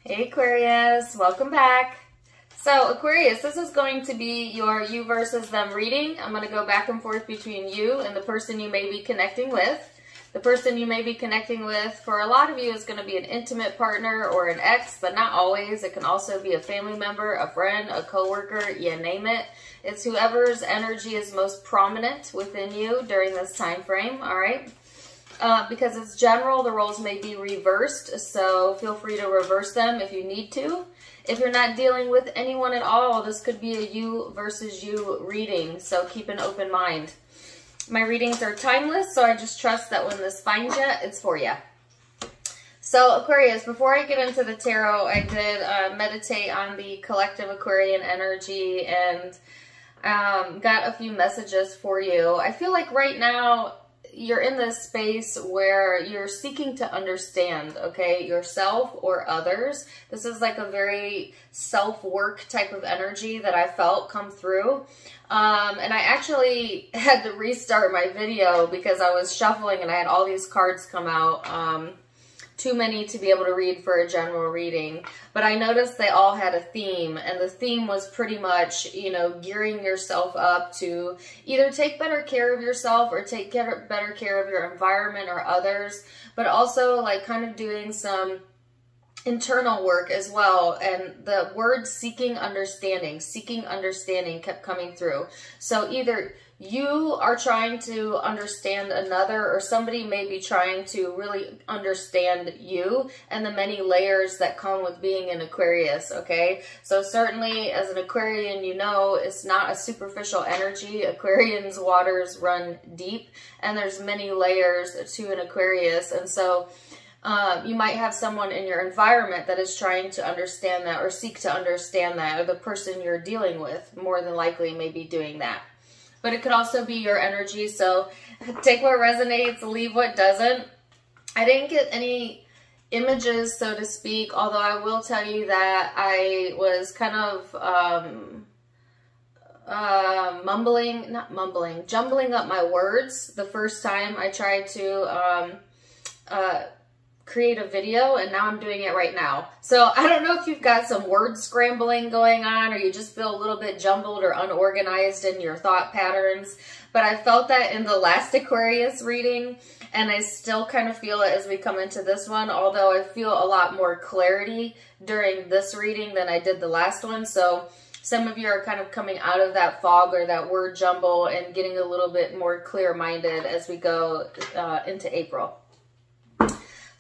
Hey Aquarius, welcome back. So Aquarius, this is going to be your you versus them reading. I'm going to go back and forth between you and the person you may be connecting with. The person you may be connecting with, for a lot of you, is going to be an intimate partner or an ex, but not always. It can also be a family member, a friend, a coworker, you name it. It's whoever's energy is most prominent within you during this time frame, all right? Because it's general, the roles may be reversed, so feel free to reverse them if you need to. If you're not dealing with anyone at all, this could be a you versus you reading, so keep an open mind. My readings are timeless, so I just trust that when this finds you, it's for you. So Aquarius, before I get into the tarot, I did meditate on the collective Aquarian energy and got a few messages for you. I feel like right now you're in this space where you're seeking to understand, okay, yourself or others. This is like a very self-work type of energy that I felt come through. And I actually had to restart my video because I was shuffling and I had all these cards come out. Too many to be able to read for a general reading. But I noticed they all had a theme, and the theme was pretty much, you know, gearing yourself up to either take better care of yourself or take better care of your environment or others, but also like kind of doing some internal work as well. And the word seeking understanding kept coming through. So either you are trying to understand another, or somebody may be trying to really understand you and the many layers that come with being an Aquarius, okay? So certainly as an Aquarian, you know it's not a superficial energy. Aquarians' waters run deep, and there's many layers to an Aquarius. And so you might have someone in your environment that is trying to understand that or seek to understand that, or the person you're dealing with more than likely may be doing that. But it could also be your energy, so take what resonates, leave what doesn't. I didn't get any images, so to speak, although I will tell you that I was kind of jumbling up my words the first time I tried to create a video, and now I'm doing it right now. So I don't know if you've got some word scrambling going on, or you just feel a little bit jumbled or unorganized in your thought patterns, but I felt that in the last Aquarius reading, and I still kind of feel it as we come into this one, although I feel a lot more clarity during this reading than I did the last one. So some of you are kind of coming out of that fog or that word jumble and getting a little bit more clear-minded as we go into April.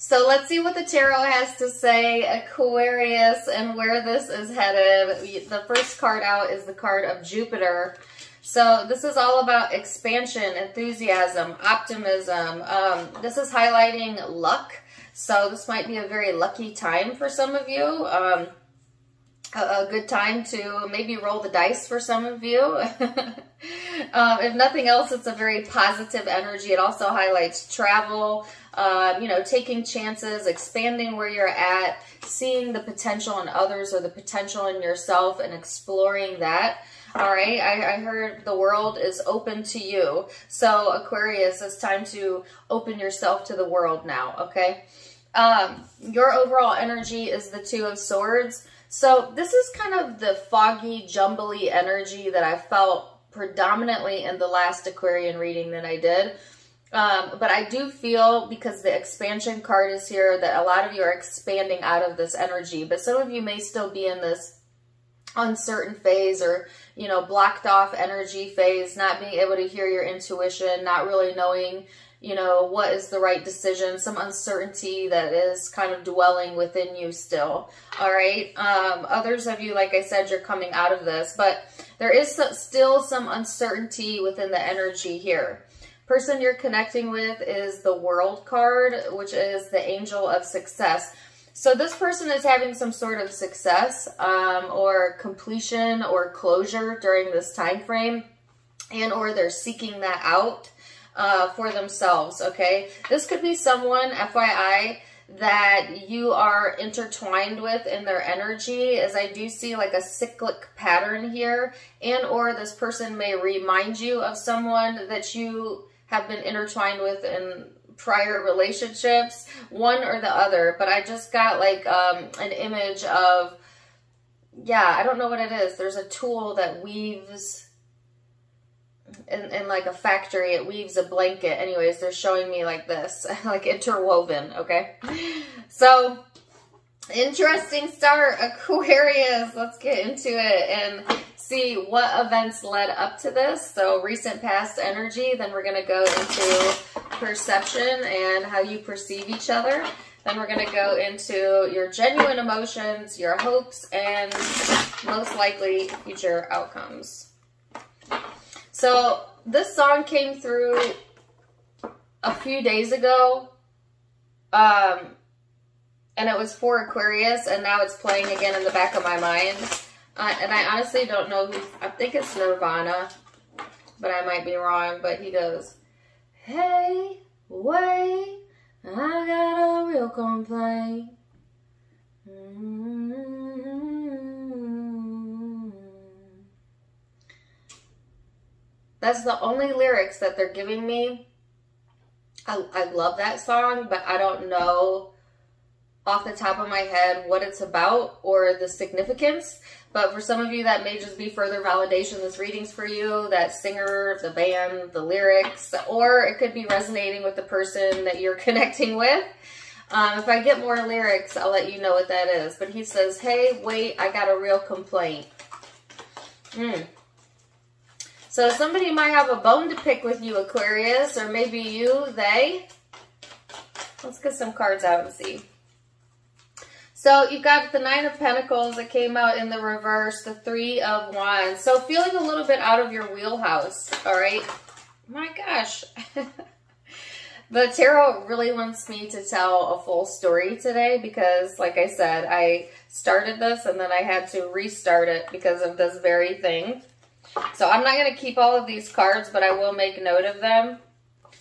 So let's see what the tarot has to say, Aquarius, and where this is headed. The first card out is the card of Jupiter. So this is all about expansion, enthusiasm, optimism. This is highlighting luck. So this might be a very lucky time for some of you. A good time to maybe roll the dice for some of you. If nothing else, it's a very positive energy. It also highlights travel, you know, taking chances, expanding where you're at, seeing the potential in others or the potential in yourself and exploring that. All right, I heard the world is open to you. So Aquarius, it's time to open yourself to the world now, okay? Your overall energy is the Two of Swords. So this is kind of the foggy, jumbly energy that I felt predominantly in the last Aquarian reading that I did. But I do feel, because the expansion card is here, that a lot of you are expanding out of this energy. But some of you may still be in this uncertain phase, or, you know, blocked off energy phase, not being able to hear your intuition, not really knowing, you know, what is the right decision, some uncertainty that is kind of dwelling within you still. All right. Others of you, like I said, you're coming out of this, but there is still some uncertainty within the energy here. Person you're connecting with is the World card, which is the Angel of Success. So this person is having some sort of success or completion or closure during this time frame, and or they're seeking that out for themselves, okay? This could be someone, FYI, that you are intertwined with in their energy, as I do see like a cyclic pattern here, and or this person may remind you of someone that you have been intertwined with in prior relationships, one or the other. But I just got like an image of, yeah, I don't know what it is. There's a tool that weaves in like a factory. It weaves a blanket. Anyways, they're showing me like this, like interwoven, okay? So, interesting start, Aquarius. Let's get into it and see what events led up to this. So, recent past energy. Then we're going to go into perception and how you perceive each other. Then we're going to go into your genuine emotions, your hopes, and most likely future outcomes. So this song came through a few days ago, and it was for Aquarius, and now it's playing again in the back of my mind. And I honestly don't know who, I think it's Nirvana, but I might be wrong. But he goes, hey, wait, I got a real complaint. That's the only lyrics that they're giving me. I love that song, but I don't know off the top of my head what it's about or the significance. But for some of you, that may just be further validation. This reading's for you, that singer, the band, the lyrics, or it could be resonating with the person that you're connecting with. If I get more lyrics, I'll let you know what that is. But he says, hey, wait, I got a real complaint. So somebody might have a bone to pick with you, Aquarius, or maybe you, they. Let's get some cards out and see. So you've got the Nine of Pentacles that came out in the reverse, the Three of Wands. So feeling a little bit out of your wheelhouse, all right? My gosh. The tarot really wants me to tell a full story today because, like I said, I started this and then I had to restart it because of this very thing. So I'm not going to keep all of these cards, but I will make note of them.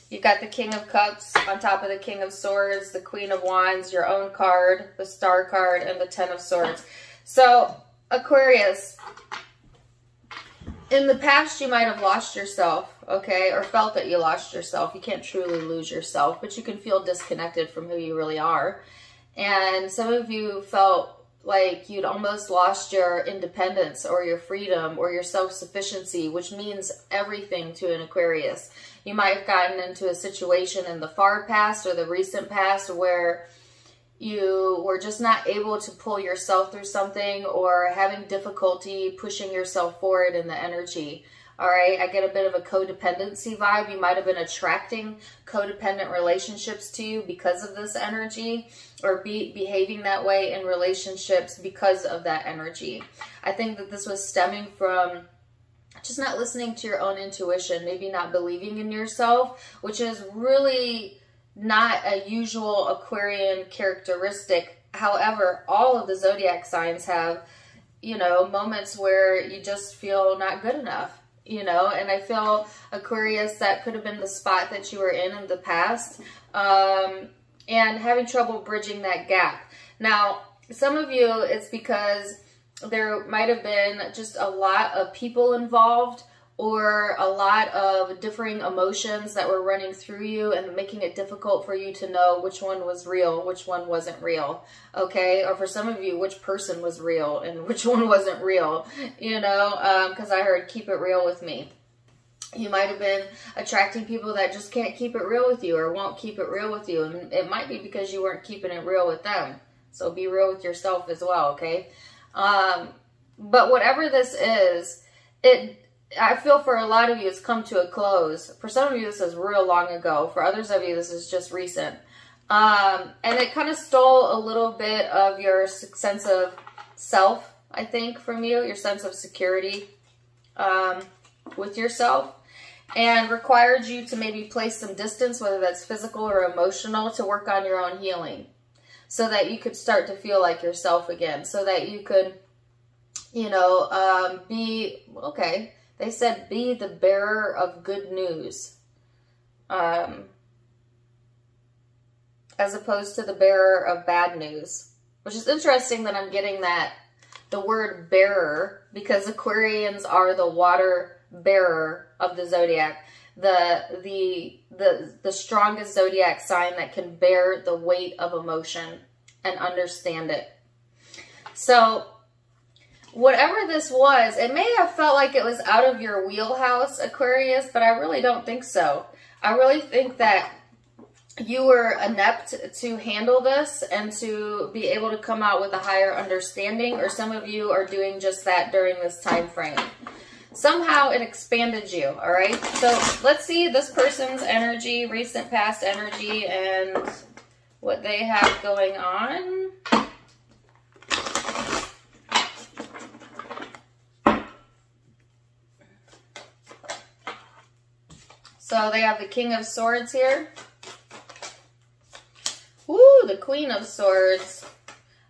You've got the King of Cups on top of the King of Swords, the Queen of Wands, your own card, the Star card, and the Ten of Swords. So, Aquarius, in the past you might have lost yourself, okay, or felt that you lost yourself. You can't truly lose yourself, but you can feel disconnected from who you really are. And some of you felt like you'd almost lost your independence or your freedom or your self-sufficiency, which means everything to an Aquarius. You might have gotten into a situation in the far past or the recent past where you were just not able to pull yourself through something or having difficulty pushing yourself forward in the energy. All right, I get a bit of a codependency vibe. You might have been attracting codependent relationships to you because of this energy, or behaving that way in relationships because of that energy. I think that this was stemming from just not listening to your own intuition, maybe not believing in yourself, which is really not a usual Aquarian characteristic. However, all of the zodiac signs have, you know, moments where you just feel not good enough. You know, and I feel, Aquarius, that could have been the spot that you were in the past, and having trouble bridging that gap. Now, some of you, it's because there might have been just a lot of people involved or a lot of differing emotions that were running through you and making it difficult for you to know which one was real, which one wasn't real, okay? Or for some of you, which person was real and which one wasn't real, you know, because I heard keep it real with me. You might have been attracting people that just can't keep it real with you or won't keep it real with you. And it might be because you weren't keeping it real with them. So be real with yourself as well, okay? But whatever this is, I feel for a lot of you, it's come to a close. For some of you, this is real long ago. For others of you, this is just recent. And it kind of stole a little bit of your sense of self, I think, from you, your sense of security with yourself, and required you to maybe place some distance, whether that's physical or emotional, to work on your own healing so that you could start to feel like yourself again, so that you could, you know, be, okay, they said be the bearer of good news, as opposed to the bearer of bad news, which is interesting that I'm getting that, the word bearer, because Aquarians are the water bearer of the zodiac. the strongest zodiac sign that can bear the weight of emotion and understand it. So whatever this was, it may have felt like it was out of your wheelhouse, Aquarius, but I really don't think so. I really think that you were inept to handle this and to be able to come out with a higher understanding, or some of you are doing just that during this time frame. Somehow it expanded you, all right? So let's see this person's energy, recent past energy, and what they have going on. So they have the King of Swords here. Woo, the Queen of Swords.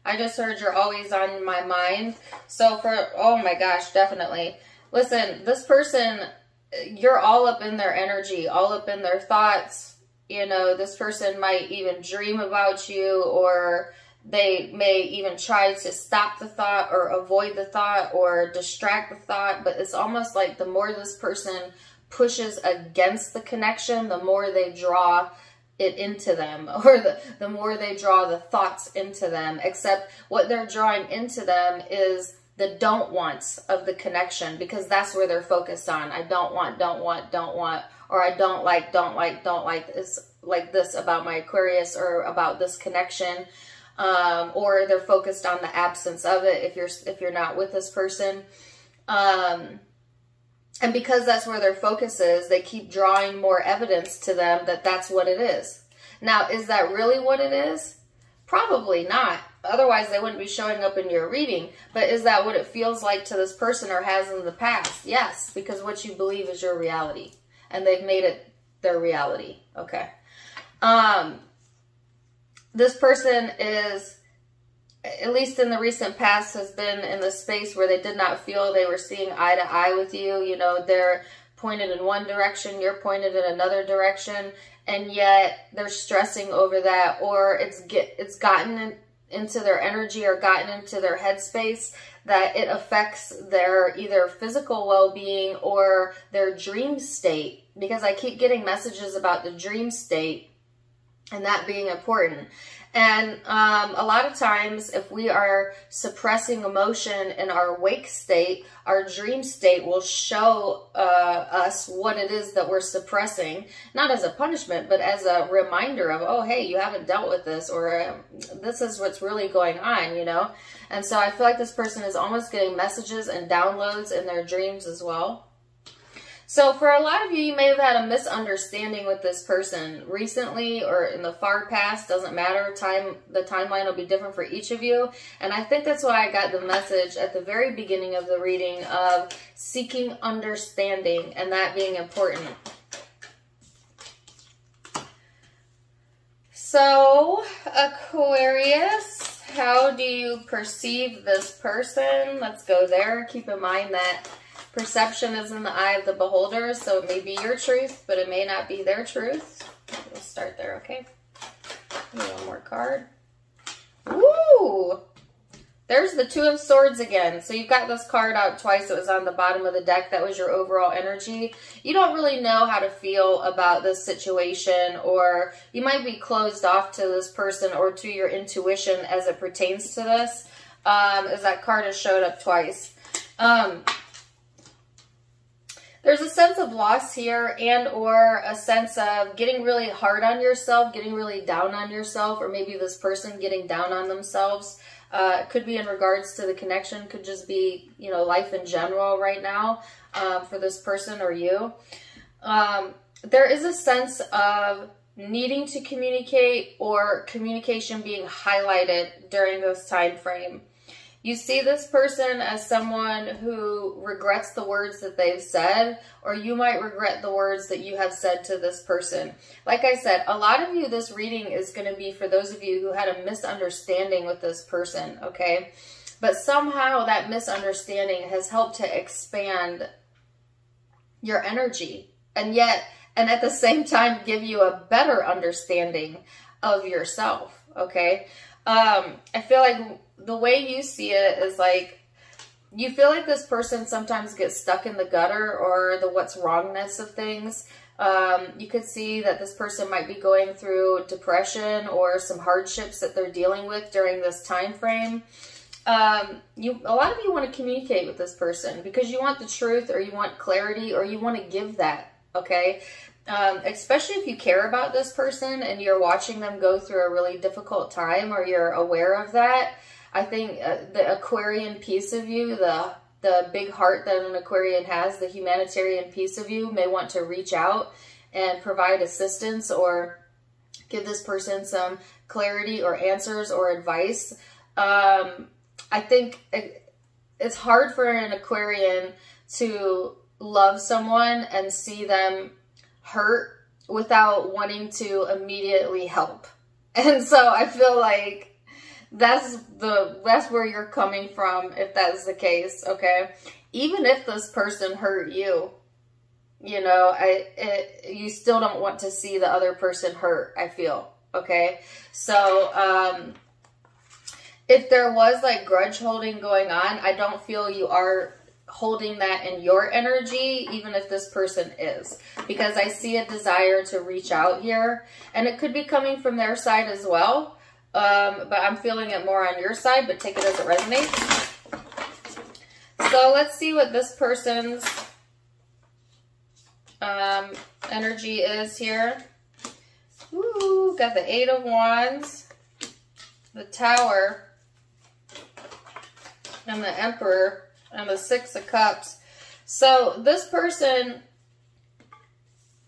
I just heard you're always on my mind. So for, oh my gosh, definitely. Listen, this person, you're all up in their energy, all up in their thoughts. You know, this person might even dream about you, or they may even try to stop the thought or avoid the thought or distract the thought. But it's almost like the more this person pushes against the connection, the more they draw it into them, or the more they draw the thoughts into them, except what they're drawing into them is the don't wants of the connection, because that's where they're focused on. I don't want, or I don't like this about my Aquarius, or about this connection, or they're focused on the absence of it if you're not with this person. And because that's where their focus is, they keep drawing more evidence to them that that's what it is. Now, is that really what it is? Probably not. Otherwise, they wouldn't be showing up in your reading. But is that what it feels like to this person, or has in the past? Yes, because what you believe is your reality. And they've made it their reality. Okay. This person is, at least in the recent past, has been in the space where they did not feel they were seeing eye to eye with you. You know, they're pointed in one direction, you're pointed in another direction, and yet they're stressing over that, or it's gotten into their energy or gotten into their headspace that it affects their either physical well-being or their dream state, because I keep getting messages about the dream state and that being important. And a lot of times, if we are suppressing emotion in our wake state, our dream state will show us what it is that we're suppressing, not as a punishment, but as a reminder of, oh, hey, you haven't dealt with this, or this is what's really going on, you know? And so I feel like this person is almost getting messages and downloads in their dreams as well. So for a lot of you, you may have had a misunderstanding with this person recently or in the far past. Doesn't matter. The timeline will be different for each of you. And I think that's why I got the message at the very beginning of the reading of seeking understanding and that being important. So, Aquarius, how do you perceive this person? Let's go there. Keep in mind that perception is in the eye of the beholder, so it may be your truth, but it may not be their truth. We'll start there, okay? One more card. Woo! There's the Two of Swords again. So you've got this card out twice. It was on the bottom of the deck. That was your overall energy. You don't really know how to feel about this situation, or you might be closed off to this person or to your intuition as it pertains to this, as that card has showed up twice. There's a sense of loss here, and or a sense of getting really hard on yourself, getting really down on yourself, or maybe this person getting down on themselves. Could be in regards to the connection, could just be, you know, life in general right now for this person or you. There is a sense of needing to communicate, or communication being highlighted during this time frame. You see this person as someone who regrets the words that they've said, or you might regret the words that you have said to this person. Like I said, a lot of you, this reading is going to be for those of you who had a misunderstanding with this person, okay? But somehow that misunderstanding has helped to expand your energy, and at the same time give you a better understanding of yourself, okay? I feel like the way you see it is like, you feel like this person sometimes gets stuck in the gutter or the what's wrongness of things. You could see that this person might be going through depression or some hardships that they're dealing with during this time frame. A lot of you want to communicate with this person because you want the truth, or you want clarity, or you want to give that, okay? Especially if you care about this person and you're watching them go through a really difficult time, or you're aware of that. I think the Aquarian piece of you, the big heart that an Aquarian has, the humanitarian piece of you, may want to reach out and provide assistance or give this person some clarity or answers or advice. I think it's hard for an Aquarian to love someone and see them hurt without wanting to immediately help. And so I feel like that's where you're coming from, if that's the case, okay? Even if this person hurt you, you know, you still don't want to see the other person hurt, I feel, okay? So, if there was like grudge holding going on, I don't feel you are holding that in your energy, even if this person is, because I see a desire to reach out here, and it could be coming from their side as well. But I'm feeling it more on your side, but take it as it resonates. So let's see what this person's energy is here. Ooh, got the 8 of Wands, the Tower, and the Emperor, and the 6 of Cups. So this person,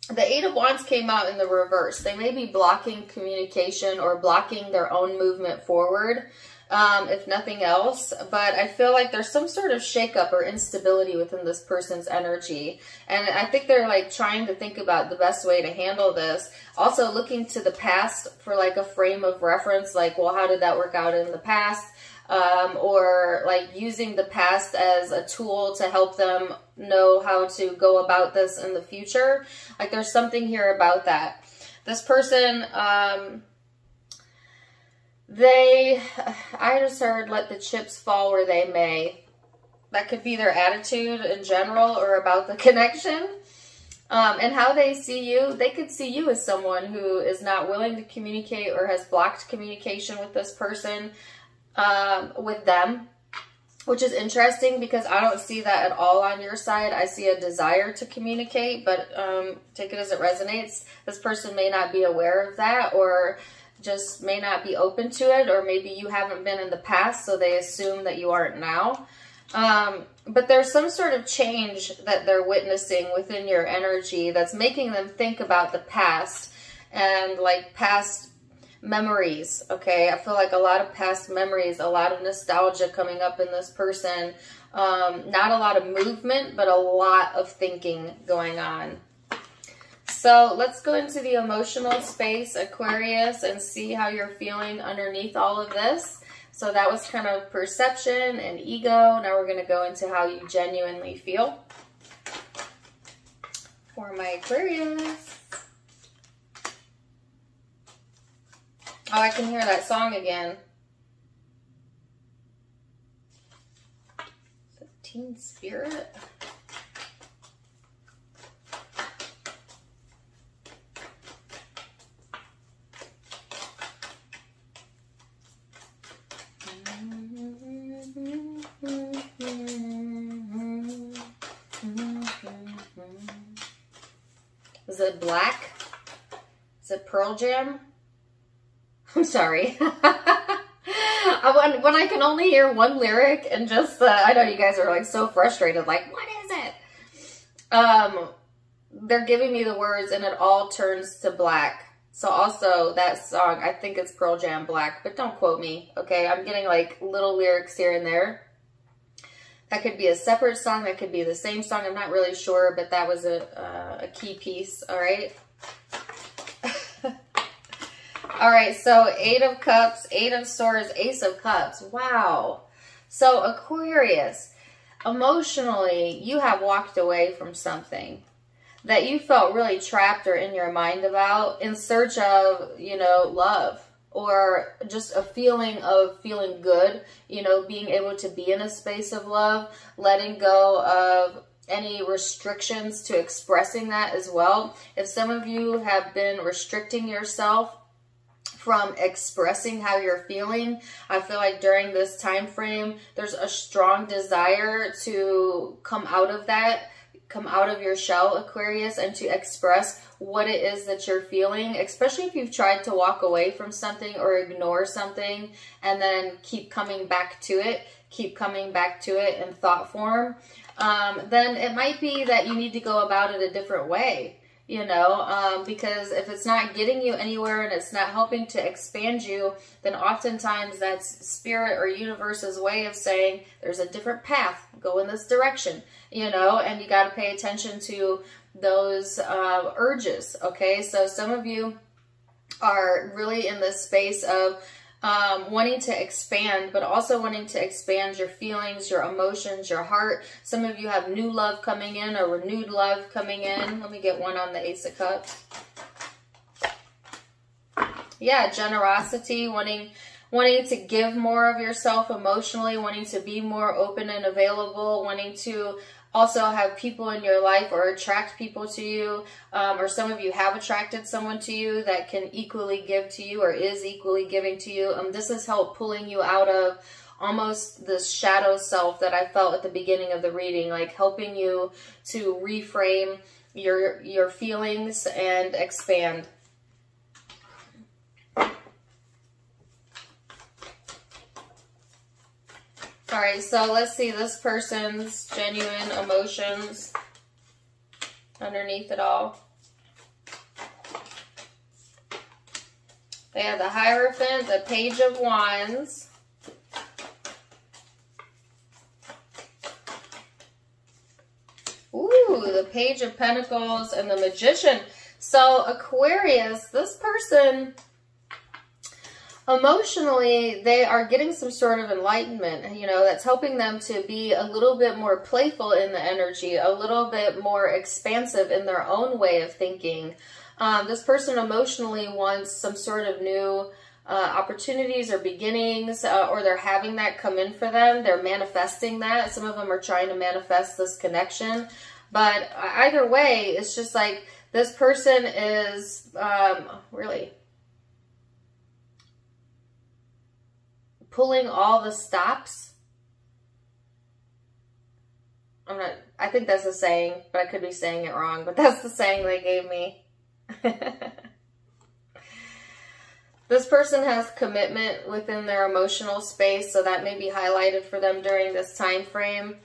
the 8 of Wands came out in the reverse. They may be blocking communication or blocking their own movement forward, if nothing else. But I feel like there's some sort of shakeup or instability within this person's energy. And I think they're like trying to think about the best way to handle this. Also looking to the past for like a frame of reference, like, well, how did that work out in the past? Or like using the past as a tool to help them know how to go about this in the future. Like there's something here about that. This person, I just heard let the chips fall where they may. That could be their attitude in general or about the connection. And how they see you. They could see you as someone who is not willing to communicate or has blocked communication with this person. With them, which is interesting because I don't see that at all on your side. I see a desire to communicate, but take it as it resonates. This person may not be aware of that, or just may not be open to it, or maybe you haven't been in the past, so they assume that you aren't now. But there's some sort of change that they're witnessing within your energy that's making them think about the past and like past memories, okay? I feel like a lot of past memories, a lot of nostalgia coming up in this person. Not a lot of movement, but a lot of thinking going on. So let's go into the emotional space, Aquarius, and see how you're feeling underneath all of this. So that was kind of perception and ego. Now we're going to go into how you genuinely feel for my Aquarius. Oh, I can hear that song again. Is it Teen Spirit? Is it Black? Is it Pearl Jam? I'm sorry. When I can only hear one lyric and just, I know you guys are like so frustrated, like, what is it? They're giving me the words and it all turns to black. So also that song, I think it's Pearl Jam Black, but don't quote me, okay? I'm getting like little lyrics here and there. That could be a separate song, that could be the same song, I'm not really sure, but that was a key piece, all right? All right, so 8 of Cups, 8 of Swords, Ace of Cups. Wow. So Aquarius, emotionally, you have walked away from something that you felt really trapped or in your mind about in search of, you know, love or just a feeling of feeling good, you know, being able to be in a space of love, letting go of any restrictions to expressing that as well. If some of you have been restricting yourself from expressing how you're feeling, I feel like during this time frame, there's a strong desire to come out of that, come out of your shell, Aquarius, and to express what it is that you're feeling, especially if you've tried to walk away from something or ignore something and then keep coming back to it, in thought form. Then it might be that you need to go about it a different way, you know, because if it's not getting you anywhere and it's not helping to expand you, then oftentimes that's spirit or universe's way of saying there's a different path, go in this direction, you know, and you got to pay attention to those urges, okay? So some of you are really in this space of wanting to expand, but also wanting to expand your feelings, your emotions, your heart. Some of you have new love coming in or renewed love coming in. Let me get one on the Ace of Cups. Yeah, generosity, wanting to give more of yourself emotionally, wanting to be more open and available, wanting to also have people in your life or attract people to you, or some of you have attracted someone to you that can equally give to you or is equally giving to you. This has helped pulling you out of almost this shadow self that I felt at the beginning of the reading, like helping you to reframe your feelings and expand. All right, so let's see this person's genuine emotions underneath it all. They have the Hierophant, the Page of Wands. Ooh, the Page of Pentacles and the Magician. So Aquarius, this person, emotionally, they are getting some sort of enlightenment, you know, that's helping them to be a little bit more playful in the energy, a little bit more expansive in their own way of thinking. This person emotionally wants some sort of new opportunities or beginnings, or they're having that come in for them. They're manifesting that. Some of them are trying to manifest this connection. But either way, it's just like this person is really pulling all the stops. I think that's a saying, but I could be saying it wrong, but that's the saying they gave me. This person has commitment within their emotional space, so that may be highlighted for them during this time frame.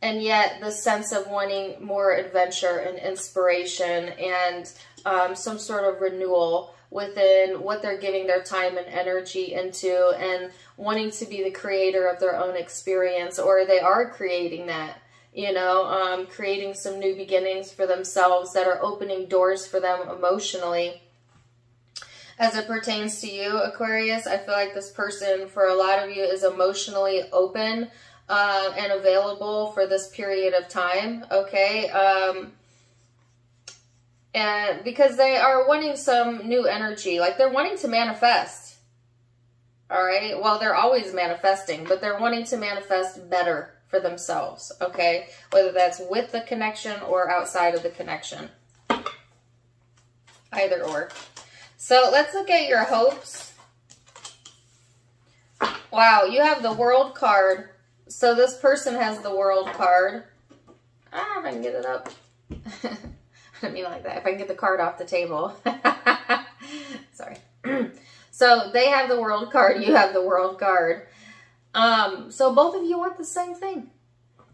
And yet the sense of wanting more adventure and inspiration and some sort of renewal within what they're giving their time and energy into, and wanting to be the creator of their own experience, or they are creating that, you know, creating some new beginnings for themselves that are opening doors for them emotionally. As it pertains to you, Aquarius, I feel like this person, for a lot of you, is emotionally open and available for this period of time, okay? And because they are wanting some new energy, like they're wanting to manifest, all right? Well, they're always manifesting, but they're wanting to manifest better for themselves, okay? Whether that's with the connection or outside of the connection. Either or. So let's look at your hopes. Wow, you have the World card. So this person has the World card. Ah, if I can get it up. I didn't mean like that. If I can get the card off the table. Sorry. So they have the World card. You have the World card. So both of you want the same thing.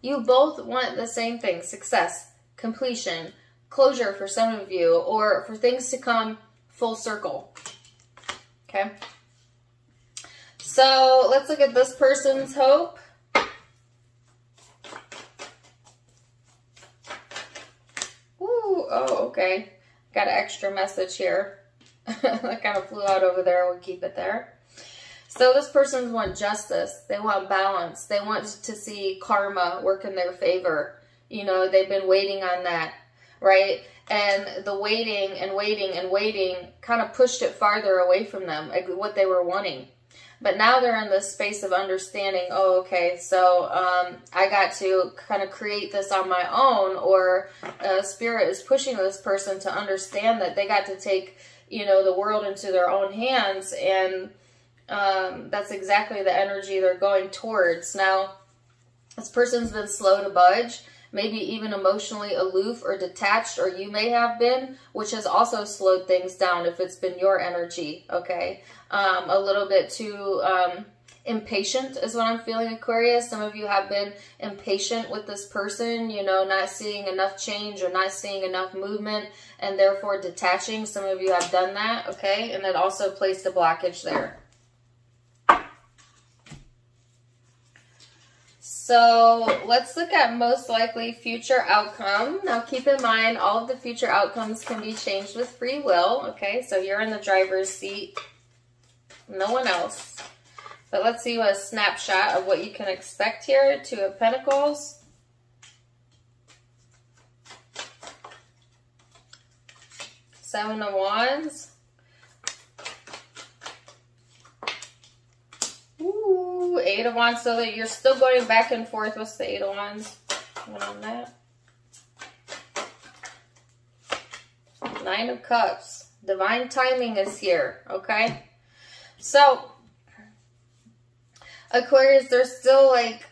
You both want the same thing. Success, completion, closure for some of you, or for things to come full circle. Okay. So let's look at this person's hope. Oh, okay. Got an extra message here. That kind of flew out over there. We'll keep it there. So this person wants justice. They want balance. They want to see karma work in their favor. You know, they've been waiting on that, right? And the waiting and waiting and waiting kind of pushed it farther away from them, like what they were wanting. But now they're in this space of understanding, oh, okay, so I got to kind of create this on my own, or Spirit is pushing this person to understand that they got to take, you know, the world into their own hands, and that's exactly the energy they're going towards. Now, this person's been slow to budge, maybe even emotionally aloof or detached, or you may have been, which has also slowed things down if it's been your energy, okay? A little bit too impatient is what I'm feeling, Aquarius. Some of you have been impatient with this person, you know, not seeing enough change or not seeing enough movement, and therefore detaching. Some of you have done that, okay? And it also placed a blockage there. So let's look at most likely future outcome. Now keep in mind, all of the future outcomes can be changed with free will, okay? So you're in the driver's seat, no one else. But let's see what a snapshot of what you can expect here. Two of Pentacles. Seven of Wands. Ooh, Eight of Wands. So that you're still going back and forth. What's the Eight of Wands? One on that. Nine of Cups. Divine timing is here, okay? So, Aquarius, there's still like,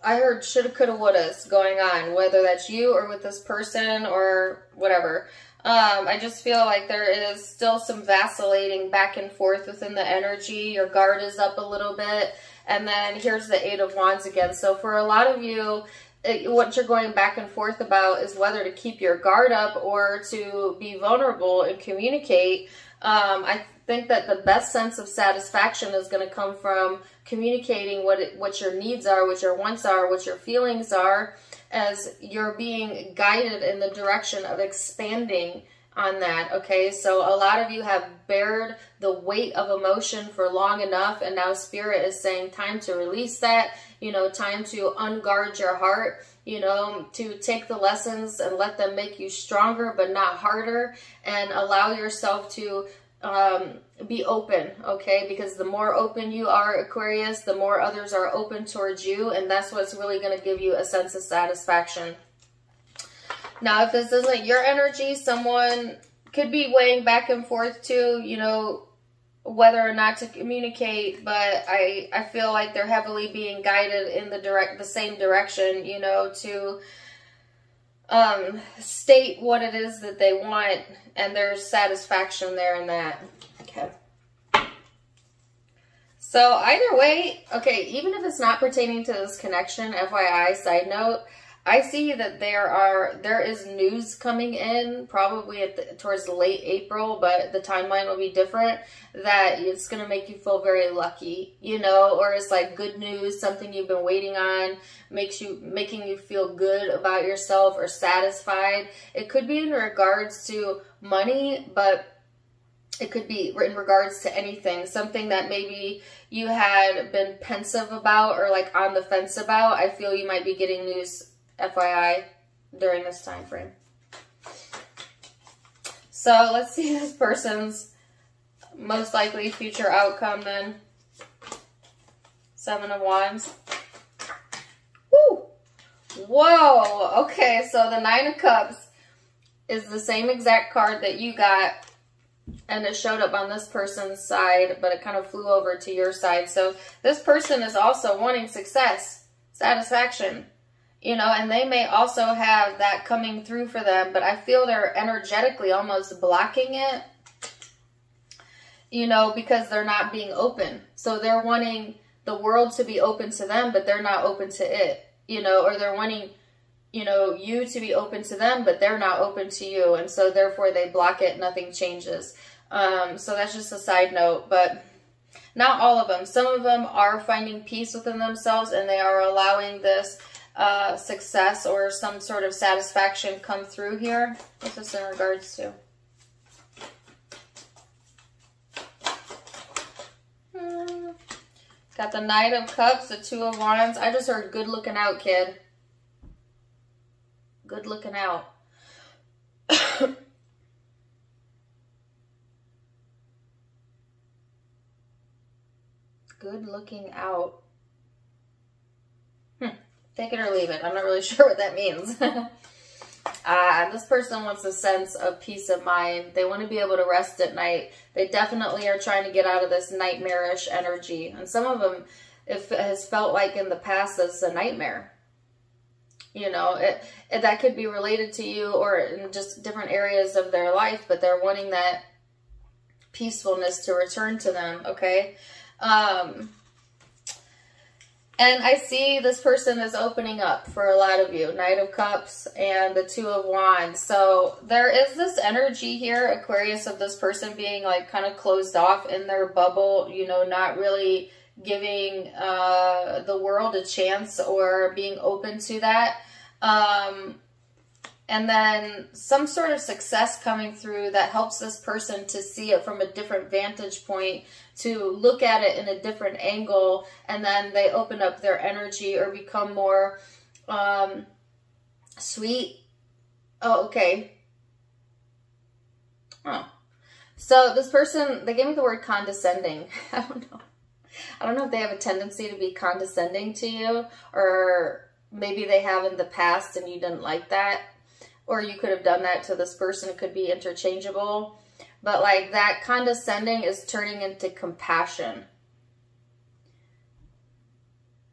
I heard shoulda, coulda, wouldas going on, whether that's you or with this person or whatever. I just feel like there is still some vacillating back and forth within the energy. Your guard is up a little bit. And then here's the Eight of Wands again. So for a lot of you, what you're going back and forth about is whether to keep your guard up or to be vulnerable and communicate. I think that the best sense of satisfaction is going to come from communicating what your needs are, what your wants are, what your feelings are, as you're being guided in the direction of expanding on that, okay? So a lot of you have bared the weight of emotion for long enough, and now Spirit is saying time to release that, you know, time to unguard your heart, you know, to take the lessons and let them make you stronger but not harder, and allow yourself to be open, okay? Because the more open you are, Aquarius, the more others are open towards you, and that's what's really going to give you a sense of satisfaction. Now, if this isn't your energy, someone could be weighing back and forth too, you know, whether or not to communicate, but I feel like they're heavily being guided in the same direction, you know, to state what it is that they want, and there's satisfaction there in that. Okay. So either way, okay, even if it's not pertaining to this connection, FYI, side note, I see that there is news coming in probably towards late April, but the timeline will be different, that it's going to make you feel very lucky, you know, or it's like good news, something you've been waiting on, making you feel good about yourself or satisfied. It could be in regards to money, but it could be in regards to anything, something that maybe you had been pensive about or like on the fence about. I feel you might be getting news, FYI, during this time frame. So let's see this person's most likely future outcome then. Seven of Wands. Woo! Whoa! Okay, so the Nine of Cups is the same exact card that you got, and it showed up on this person's side, but it kind of flew over to your side. So this person is also wanting success, satisfaction, you know, and they may also have that coming through for them, but I feel they're energetically almost blocking it, you know, because they're not being open. So they're wanting the world to be open to them, but they're not open to it, you know, or they're wanting, you know, you to be open to them, but they're not open to you. And so therefore they block it, nothing changes. So that's just a side note, but not all of them. Some of them are finding peace within themselves, and they are allowing this success or some sort of satisfaction come through here. What's this in regards to? Got the Knight of Cups, the Two of Wands. I just heard good looking out, kid. Good looking out. Good looking out. Take it or leave it. I'm not really sure what that means. This person wants a sense of peace of mind. They want to be able to rest at night. They definitely are trying to get out of this nightmarish energy. And some of them, if it has felt like in the past as a nightmare. You know, that could be related to you or in just different areas of their life, but they're wanting that peacefulness to return to them, okay? And I see this person is opening up for a lot of you. Knight of Cups and the Two of Wands. So there is this energy here, Aquarius, of this person being like kind of closed off in their bubble, you know, not really giving the world a chance or being open to that. And then some sort of success coming through that helps this person to see it from a different vantage point, to look at it in a different angle, and then they open up their energy or become more sweet. Oh, okay. Oh. So this person, they gave me the word condescending. I don't know. I don't know if they have a tendency to be condescending to you, or maybe they have in the past and you didn't like that. Or you could have done that to this person. It could be interchangeable. But like that condescending is turning into compassion.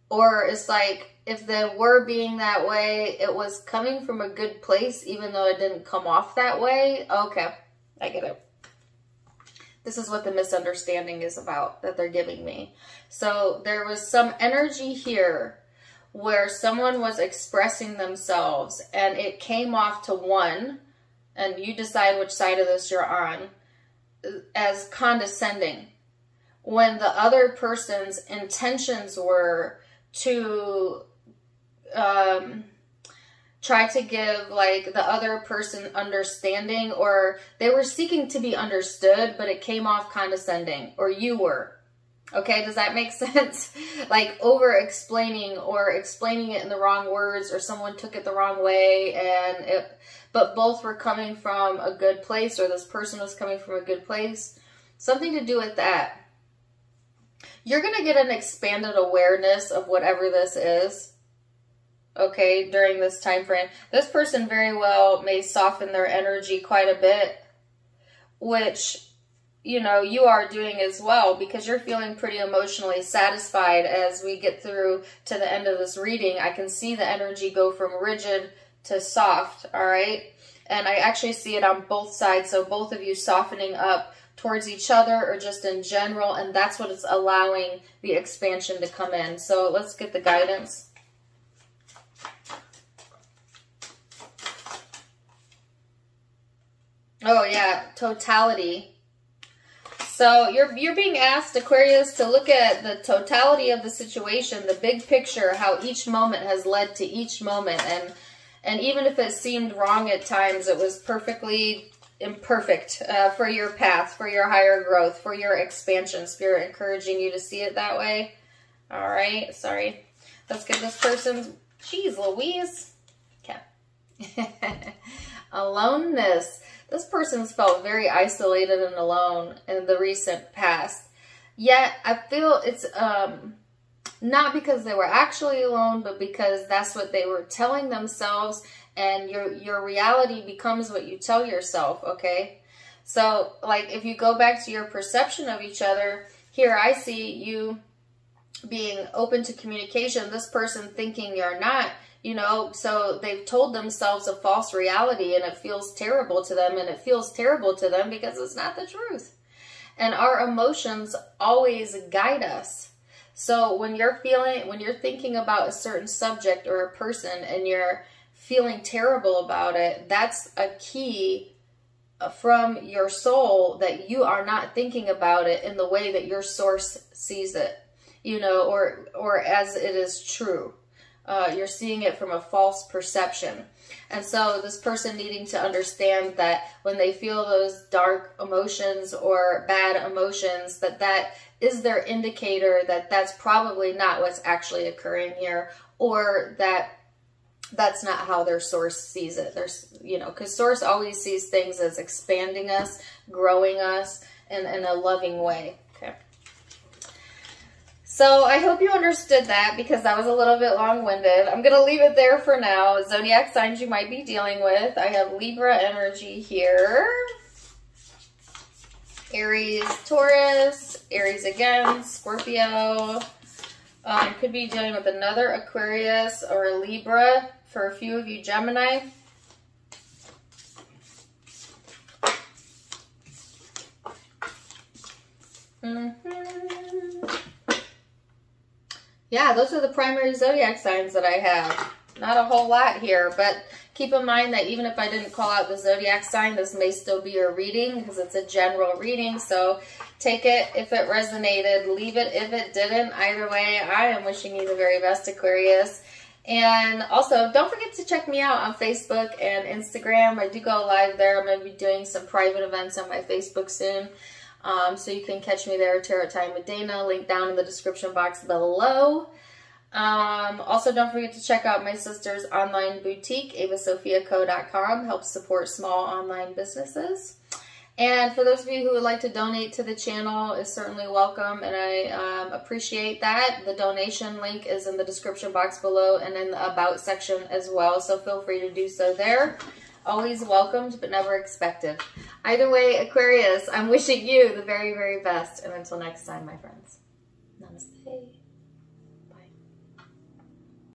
Or it's like if they were being that way, it was coming from a good place, even though it didn't come off that way. Okay, I get it. This is what the misunderstanding is about that they're giving me. So there was some energy here where someone was expressing themselves and it came off to one, and you decide which side of this you're on, as condescending, when the other person's intentions were to try to give like the other person understanding, or they were seeking to be understood, but it came off condescending, or you were. Okay, does that make sense? Like over-explaining or explaining it in the wrong words, or someone took it the wrong way, but both were coming from a good place, or this person was coming from a good place. Something to do with that. You're going to get an expanded awareness of whatever this is, okay, during this time frame. This person very well may soften their energy quite a bit, which, you know, you are doing as well, because you're feeling pretty emotionally satisfied as we get through to the end of this reading. I can see the energy go from rigid to soft, all right? And I actually see it on both sides, so both of you softening up towards each other or just in general, and that's what is allowing the expansion to come in. So let's get the guidance. Oh yeah, totality. So you're being asked, Aquarius, to look at the totality of the situation, the big picture, how each moment has led to each moment. And even if it seemed wrong at times, it was perfectly imperfect for your path, for your higher growth, for your expansion. Spirit encouraging you to see it that way. All right, sorry. Let's get this person's, geez Louise. Okay. Aloneness. This person's felt very isolated and alone in the recent past. Yet, I feel it's not because they were actually alone, but because that's what they were telling themselves, and your reality becomes what you tell yourself, okay? So, like, if you go back to your perception of each other, here I see you being open to communication, this person thinking you're not. You know, so they've told themselves a false reality, and it feels terrible to them, and it feels terrible to them because it's not the truth. And our emotions always guide us. So when you're thinking about a certain subject or a person and you're feeling terrible about it, that's a key from your soul that you are not thinking about it in the way that your source sees it, you know, or as it is true. You're seeing it from a false perception. And so this person needing to understand that when they feel those dark emotions or bad emotions, that is their indicator that that's probably not what's actually occurring here, or that's not how their source sees it. There's, you know, because source always sees things as expanding us, growing us in a loving way. Okay. So I hope you understood that because that was a little bit long-winded. I'm going to leave it there for now. Zodiac signs you might be dealing with. I have Libra energy here. Aries, Taurus, Aries again, Scorpio. Could be dealing with another Aquarius or a Libra. For a few of you, Gemini. Yeah, those are the primary zodiac signs that I have. Not a whole lot here, but keep in mind that even if I didn't call out the zodiac sign, this may still be your reading because it's a general reading. So take it if it resonated, leave it if it didn't. Either way, I am wishing you the very best, Aquarius. And also, don't forget to check me out on Facebook and Instagram. I do go live there. I'm going to be doing some private events on my Facebook soon. So you can catch me there, Tarot Time with Dana, link down in the description box below. Also, don't forget to check out my sister's online boutique, avasophiaco.com, helps support small online businesses. And for those of you who would like to donate to the channel is certainly welcome, and I appreciate that. The donation link is in the description box below and in the About section as well, so feel free to do so there. Always welcomed, but never expected. Either way, Aquarius, I'm wishing you the very, very best. And until next time, my friends, namaste.